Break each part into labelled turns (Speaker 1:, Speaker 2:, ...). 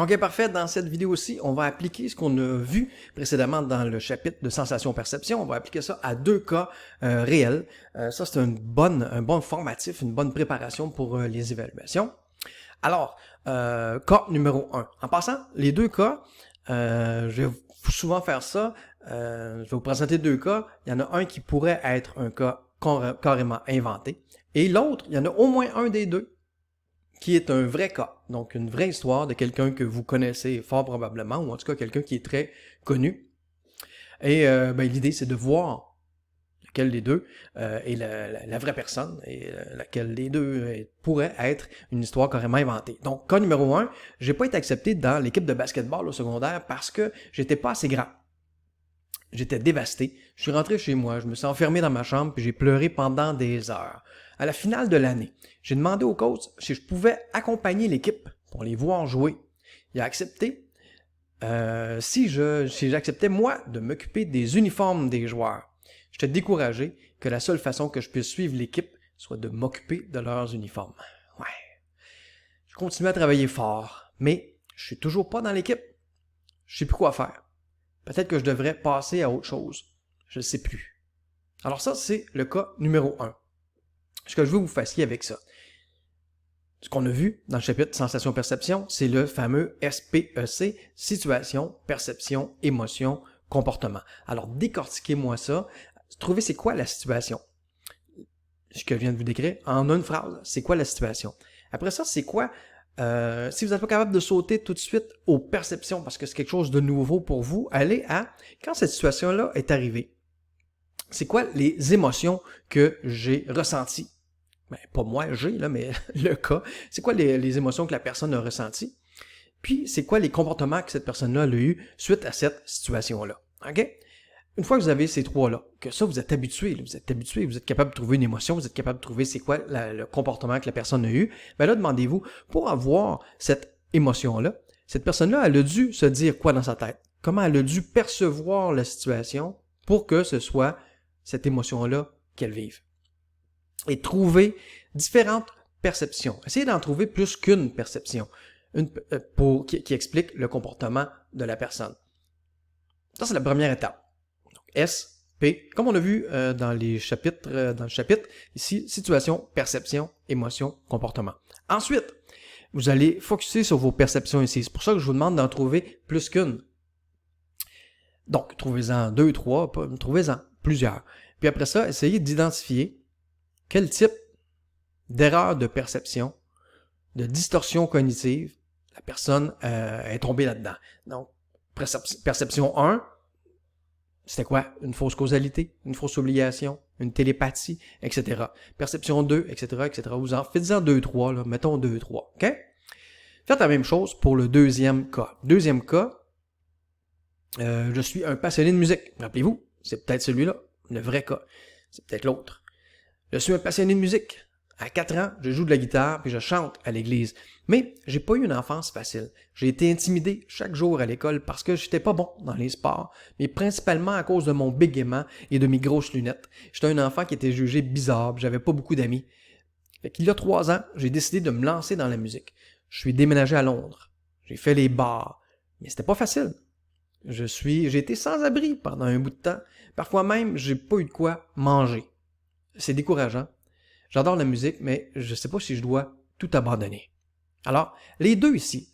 Speaker 1: Ok, parfait. Dans cette vidéo-ci, on va appliquer ce qu'on a vu précédemment dans le chapitre de sensation-perception. On va appliquer ça à deux cas réels. Ça, c'est un bon formatif, une bonne préparation pour les évaluations. Alors, cas numéro 1. En passant, les deux cas, je vais souvent faire ça. Je vais vous présenter deux cas. Il y en a un qui pourrait être un cas carrément inventé. Et l'autre, il y en a au moins un des deux qui est un vrai cas, donc une vraie histoire de quelqu'un que vous connaissez fort probablement, ou en tout cas quelqu'un qui est très connu. Et l'idée, c'est de voir lequel des deux est la vraie personne, et laquelle des deux pourrait être une histoire carrément inventée. Donc, cas numéro 1, j'ai pas été accepté dans l'équipe de basketball au secondaire parce que j'étais pas assez grand. J'étais dévasté. Je suis rentré chez moi, je me suis enfermé dans ma chambre puis j'ai pleuré pendant des heures. À la finale de l'année, j'ai demandé au coach si je pouvais accompagner l'équipe pour les voir jouer. Il a accepté si j'acceptais moi de m'occuper des uniformes des joueurs. J'étais découragé que la seule façon que je puisse suivre l'équipe soit de m'occuper de leurs uniformes. Ouais. Je continue à travailler fort, mais je suis toujours pas dans l'équipe. Je sais plus quoi faire. Peut-être que je devrais passer à autre chose. Je ne sais plus. Alors ça, c'est le cas numéro 1. Ce que je veux que vous fassiez avec ça. Ce qu'on a vu dans le chapitre Sensation-Perception, c'est le fameux SPEC, situation, perception, émotion, comportement. Alors décortiquez-moi ça. Trouvez c'est quoi la situation. Ce que je viens de vous décrire en une phrase, c'est quoi la situation. Après ça, c'est quoi si vous n'êtes pas capable de sauter tout de suite aux perceptions parce que c'est quelque chose de nouveau pour vous, allez à quand cette situation-là est arrivée. C'est quoi les émotions que j'ai ressenties? Ben, pas moi, mais le cas. C'est quoi les émotions que la personne a ressenties? Puis, c'est quoi les comportements que cette personne-là a eu suite à cette situation-là? OK? Une fois que vous avez ces trois-là, que ça, vous êtes habitué, vous êtes capable de trouver une émotion, vous êtes capable de trouver c'est quoi le comportement que la personne a eu, ben là, demandez-vous, pour avoir cette émotion-là, cette personne-là, elle a dû se dire quoi dans sa tête? Comment elle a dû percevoir la situation pour que ce soit cette émotion-là qu'elle vive? Et trouver différentes perceptions. Essayez d'en trouver plus qu'une perception qui explique le comportement de la personne. Ça, c'est la première étape. S, P, comme on a vu dans le chapitre, ici, situation, perception, émotion, comportement. Ensuite, vous allez focuser sur vos perceptions ici. C'est pour ça que je vous demande d'en trouver plus qu'une. Donc, trouvez-en 2, 3, trouvez-en plusieurs. Puis après ça, essayez d'identifier quel type d'erreur de perception, de distorsion cognitive, la personne est tombée là-dedans. Donc, perception 1, c'était quoi? Une fausse causalité, une fausse obligation, une télépathie, etc. Perception 2, etc., etc. Faites-en 2, 3, là. Mettons 2, 3, OK? Faites la même chose pour le deuxième cas. Deuxième cas, je suis un passionné de musique. Rappelez-vous, c'est peut-être celui-là, le vrai cas. C'est peut-être l'autre. Je suis un passionné de musique. À 4 ans, je joue de la guitare puis je chante à l'église. Mais j'ai pas eu une enfance facile. J'ai été intimidé chaque jour à l'école parce que j'étais pas bon dans les sports, mais principalement à cause de mon bégaiement et de mes grosses lunettes. J'étais un enfant qui était jugé bizarre, j'avais pas beaucoup d'amis. Fait qu'il y a 3 ans, j'ai décidé de me lancer dans la musique. Je suis déménagé à Londres. J'ai fait les bars. Mais c'était pas facile. J'ai été sans abri pendant un bout de temps. Parfois même, j'ai pas eu de quoi manger. C'est décourageant. J'adore la musique, mais je sais pas si je dois tout abandonner. Alors, les deux ici.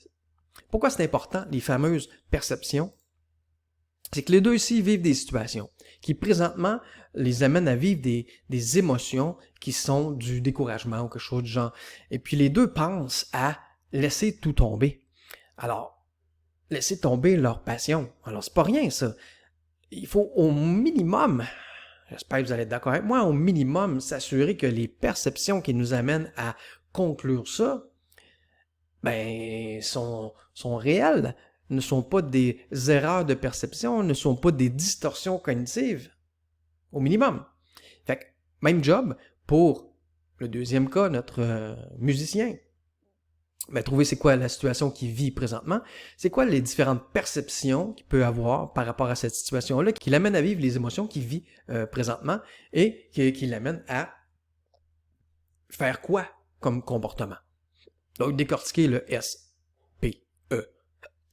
Speaker 1: Pourquoi c'est important, les fameuses perceptions? C'est que les deux ici vivent des situations qui présentement les amènent à vivre des émotions qui sont du découragement ou quelque chose du genre. Et puis les deux pensent à laisser tout tomber. Alors, laisser tomber leur passion. Alors, c'est pas rien ça. Il faut au minimum, j'espère que vous allez être d'accord avec moi, au minimum s'assurer que les perceptions qui nous amènent à conclure ça, sont réelles, ne sont pas des erreurs de perception, ne sont pas des distorsions cognitives, au minimum. Fait que, même job pour le deuxième cas, notre musicien. Trouver c'est quoi la situation qu'il vit présentement, c'est quoi les différentes perceptions qu'il peut avoir par rapport à cette situation-là, qui l'amène à vivre les émotions qu'il vit présentement et qui l'amène à faire quoi comme comportement. Donc, décortiquer le S, P, E.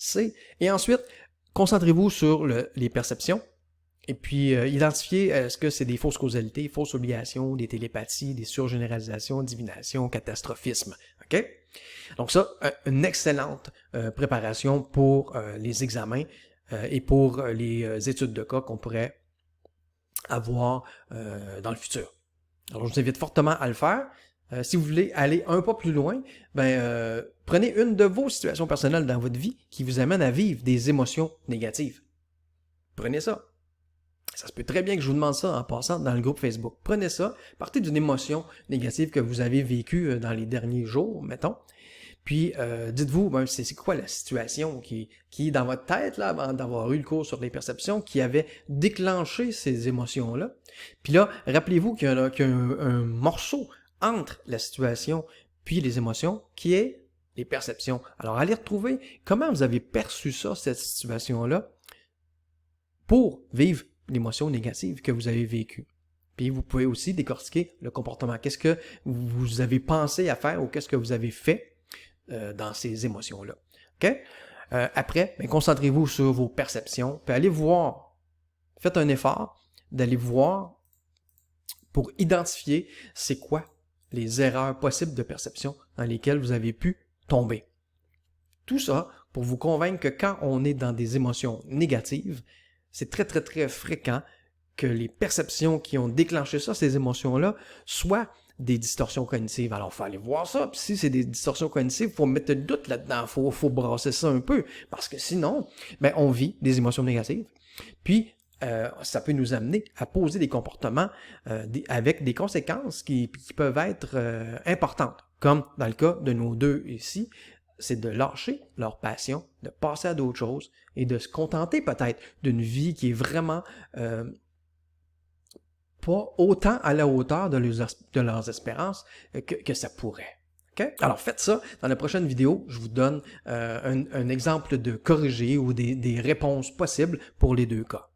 Speaker 1: C. Et ensuite, concentrez-vous sur les perceptions. Et puis, identifiez est-ce que c'est des fausses causalités, fausses obligations, des télépathies, des surgénéralisations, divination, catastrophisme. OK? Donc ça, une excellente préparation pour les examens et pour les études de cas qu'on pourrait avoir dans le futur. Alors, je vous invite fortement à le faire. Si vous voulez aller un pas plus loin, prenez une de vos situations personnelles dans votre vie qui vous amène à vivre des émotions négatives. Prenez ça. Ça se peut très bien que je vous demande ça en passant dans le groupe Facebook. Prenez ça, partez d'une émotion négative que vous avez vécue dans les derniers jours, mettons. Puis dites-vous, c'est quoi la situation qui est dans votre tête là, avant d'avoir eu le cours sur les perceptions, qui avait déclenché ces émotions-là. Puis là, rappelez-vous qu'il y a, un morceau entre la situation puis les émotions qui est les perceptions. Alors, allez retrouver comment vous avez perçu ça, cette situation-là, pour vivre l'émotion négative que vous avez vécue. Puis vous pouvez aussi décortiquer le comportement. Qu'est-ce que vous avez pensé à faire ou qu'est-ce que vous avez fait dans ces émotions-là. OK? Après, concentrez-vous sur vos perceptions, puis allez voir, faites un effort d'aller voir pour identifier c'est quoi les erreurs possibles de perception dans lesquelles vous avez pu tomber. Tout ça pour vous convaincre que quand on est dans des émotions négatives, c'est très, très, très fréquent que les perceptions qui ont déclenché ça, ces émotions-là, soient des distorsions cognitives. Alors, il faut aller voir ça. Puis si c'est des distorsions cognitives, il faut mettre le doute là-dedans. Il faut brasser ça un peu. Parce que sinon, on vit des émotions négatives. Puis, ça peut nous amener à poser des comportements avec des conséquences qui peuvent être importantes. Comme dans le cas de nos deux ici, c'est de lâcher leur passion, de passer à d'autres choses et de se contenter peut-être d'une vie qui est vraiment pas autant à la hauteur de leurs espérances que ça pourrait. Okay? Alors faites ça. Dans la prochaine vidéo, je vous donne un exemple de corrigé ou des réponses possibles pour les deux cas.